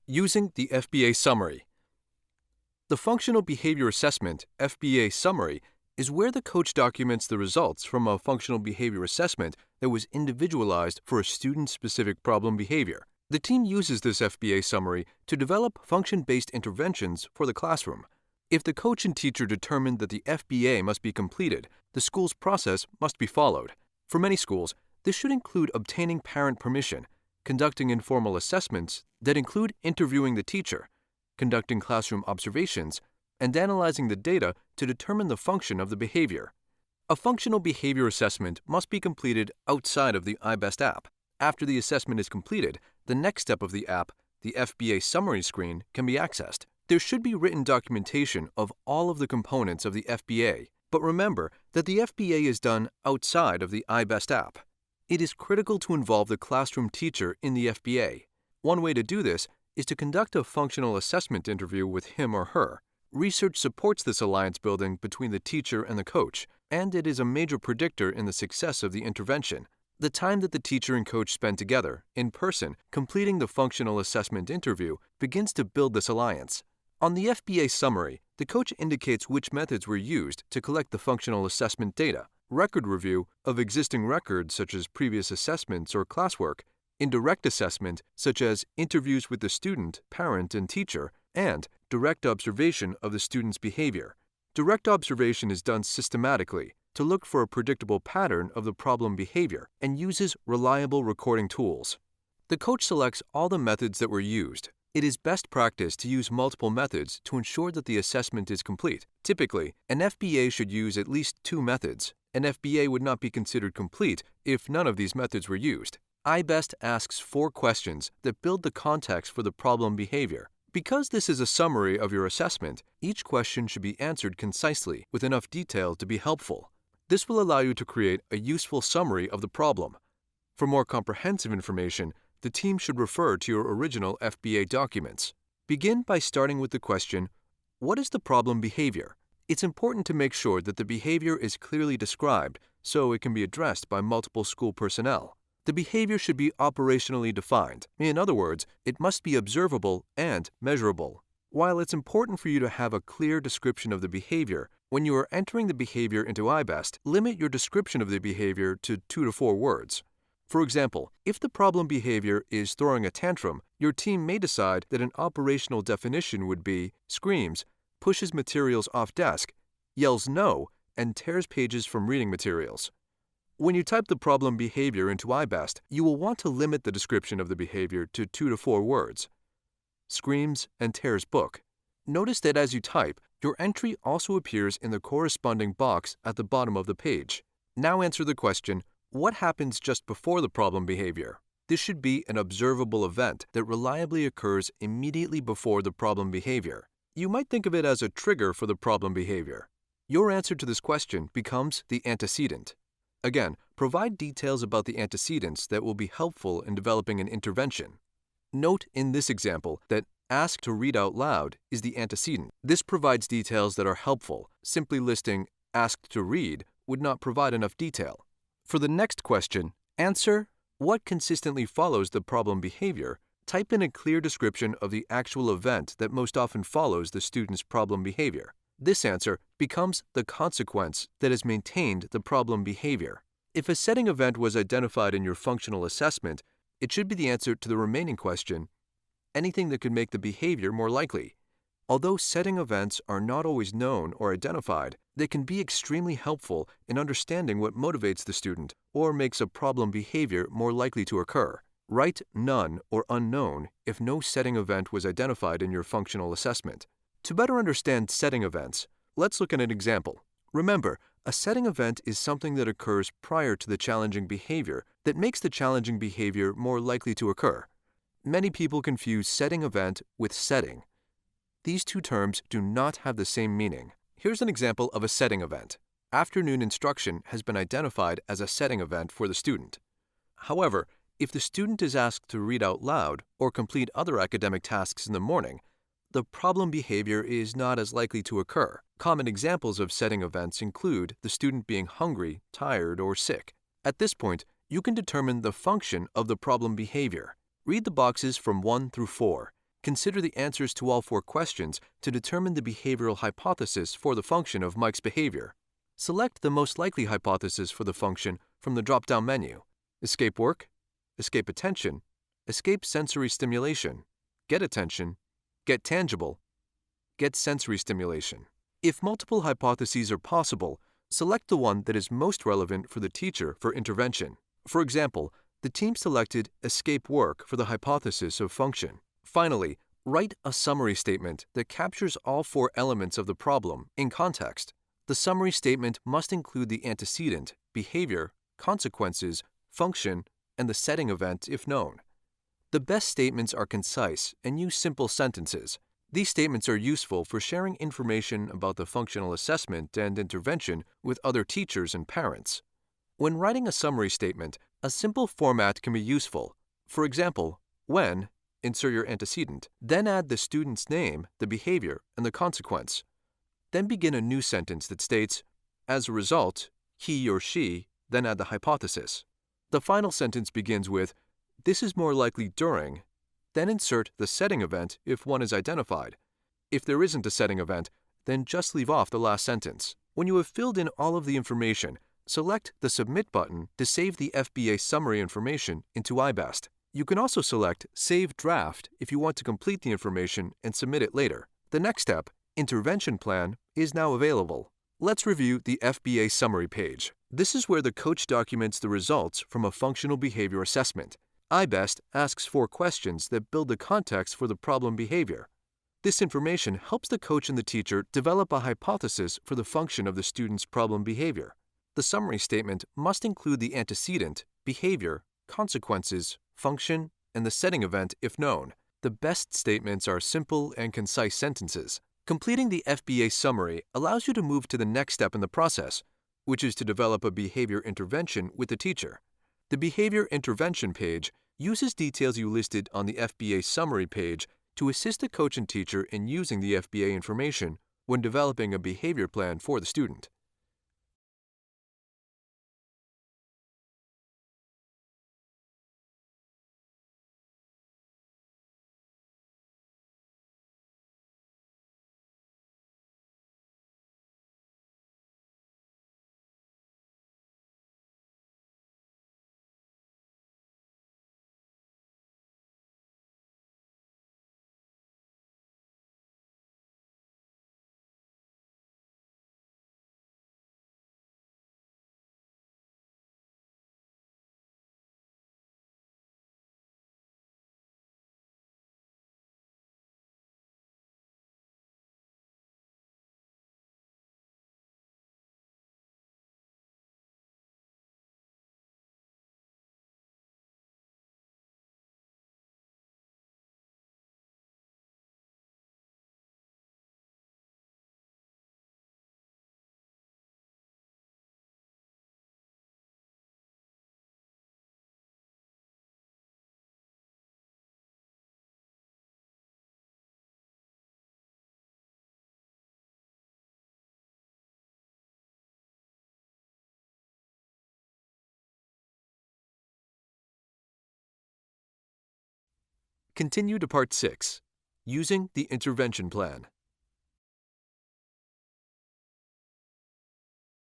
Using the FBA summary. The Functional Behavior Assessment (FBA summary) is where the coach documents the results from a functional behavior assessment that was individualized for a student-specific problem behavior. The team uses this FBA summary to develop function-based interventions for the classroom. If the coach and teacher determine that the FBA must be completed, the school's process must be followed. For many schools, this should include obtaining parent permission, conducting informal assessments that include interviewing the teacher, conducting classroom observations, and analyzing the data to determine the function of the behavior. A functional behavior assessment must be completed outside of the iBest app. After the assessment is completed, the next step of the app, the FBA summary screen, can be accessed. There should be written documentation of all of the components of the FBA, but remember that the FBA is done outside of the iBest app. It is critical to involve the classroom teacher in the FBA. One way to do this is to conduct a functional assessment interview with him or her. Research supports this alliance building between the teacher and the coach, and it is a major predictor in the success of the intervention. The time that the teacher and coach spend together, in person, completing the functional assessment interview begins to build this alliance. On the FBA summary, the coach indicates which methods were used to collect the functional assessment data: record review of existing records such as previous assessments or classwork, indirect assessment such as interviews with the student, parent, and teacher, and direct observation of the student's behavior. Direct observation is done systematically to look for a predictable pattern of the problem behavior and uses reliable recording tools. The coach selects all the methods that were used. It is best practice to use multiple methods to ensure that the assessment is complete. Typically, an FBA should use at least 2 methods. An FBA would not be considered complete if none of these methods were used. iBest asks 4 questions that build the context for the problem behavior. Because this is a summary of your assessment, each question should be answered concisely with enough detail to be helpful. This will allow you to create a useful summary of the problem. For more comprehensive information, the team should refer to your original FBA documents. Begin by starting with the question, what is the problem behavior? It's important to make sure that the behavior is clearly described so it can be addressed by multiple school personnel. The behavior should be operationally defined. In other words, it must be observable and measurable. While it's important for you to have a clear description of the behavior, when you are entering the behavior into iBest, limit your description of the behavior to 2 to 4 words. For example, if the problem behavior is throwing a tantrum, your team may decide that an operational definition would be screams, pushes materials off desk, yells no, and tears pages from reading materials. When you type the problem behavior into iBest, you will want to limit the description of the behavior to 2 to 4 words. Screams and tears book. Notice that as you type, your entry also appears in the corresponding box at the bottom of the page. Now answer the question, what happens just before the problem behavior? This should be an observable event that reliably occurs immediately before the problem behavior. You might think of it as a trigger for the problem behavior. Your answer to this question becomes the antecedent. Again, provide details about the antecedents that will be helpful in developing an intervention. Note in this example that ask to read out loud is the antecedent. This provides details that are helpful. Simply listing asked to read would not provide enough detail. For the next question, answer what consistently follows the problem behavior. Type in a clear description of the actual event that most often follows the student's problem behavior. This answer becomes the consequence that has maintained the problem behavior. If a setting event was identified in your functional assessment, it should be the answer to the remaining question, anything that could make the behavior more likely. Although setting events are not always known or identified, they can be extremely helpful in understanding what motivates the student or makes a problem behavior more likely to occur. Write none or unknown if no setting event was identified in your functional assessment. To better understand setting events, let's look at an example. Remember, a setting event is something that occurs prior to the challenging behavior that makes the challenging behavior more likely to occur. Many people confuse setting event with setting. These 2 terms do not have the same meaning. Here's an example of a setting event. Afternoon instruction has been identified as a setting event for the student. However, if the student is asked to read out loud or complete other academic tasks in the morning, the problem behavior is not as likely to occur. Common examples of setting events include the student being hungry, tired, or sick. At this point, you can determine the function of the problem behavior. Read the boxes from 1 through 4. Consider the answers to all 4 questions to determine the behavioral hypothesis for the function of Mike's behavior. Select the most likely hypothesis for the function from the drop-down menu: escape work, escape attention, escape sensory stimulation, get attention, get tangible, get sensory stimulation. If multiple hypotheses are possible, select the one that is most relevant for the teacher for intervention. For example, the team selected escape work for the hypothesis of function. Finally, write a summary statement that captures all 4 elements of the problem in context. The summary statement must include the antecedent, behavior, consequences, function, and the setting event if known. The best statements are concise and use simple sentences. These statements are useful for sharing information about the functional assessment and intervention with other teachers and parents. When writing a summary statement, a simple format can be useful. For example, when, insert your antecedent, then add the student's name, the behavior, and the consequence. Then begin a new sentence that states, as a result, he or she, then add the hypothesis. The final sentence begins with, this is more likely during, then insert the setting event if one is identified. If there isn't a setting event, then just leave off the last sentence. When you have filled in all of the information, select the Submit button to save the FBA summary information into iBest. You can also select Save Draft if you want to complete the information and submit it later. The next step, Intervention Plan, is now available. Let's review the FBA summary page. This is where the coach documents the results from a functional behavior assessment. iBest asks 4 questions that build the context for the problem behavior. This information helps the coach and the teacher develop a hypothesis for the function of the student's problem behavior. The summary statement must include the antecedent, behavior, consequences, function, and the setting event if known. The best statements are simple and concise sentences. Completing the FBA summary allows you to move to the next step in the process, which is to develop a behavior intervention with the teacher. The Behavior Intervention page uses details you listed on the FBA summary page to assist the coach and teacher in using the FBA information when developing a behavior plan for the student. Continue to Part 6, Using the Intervention Plan.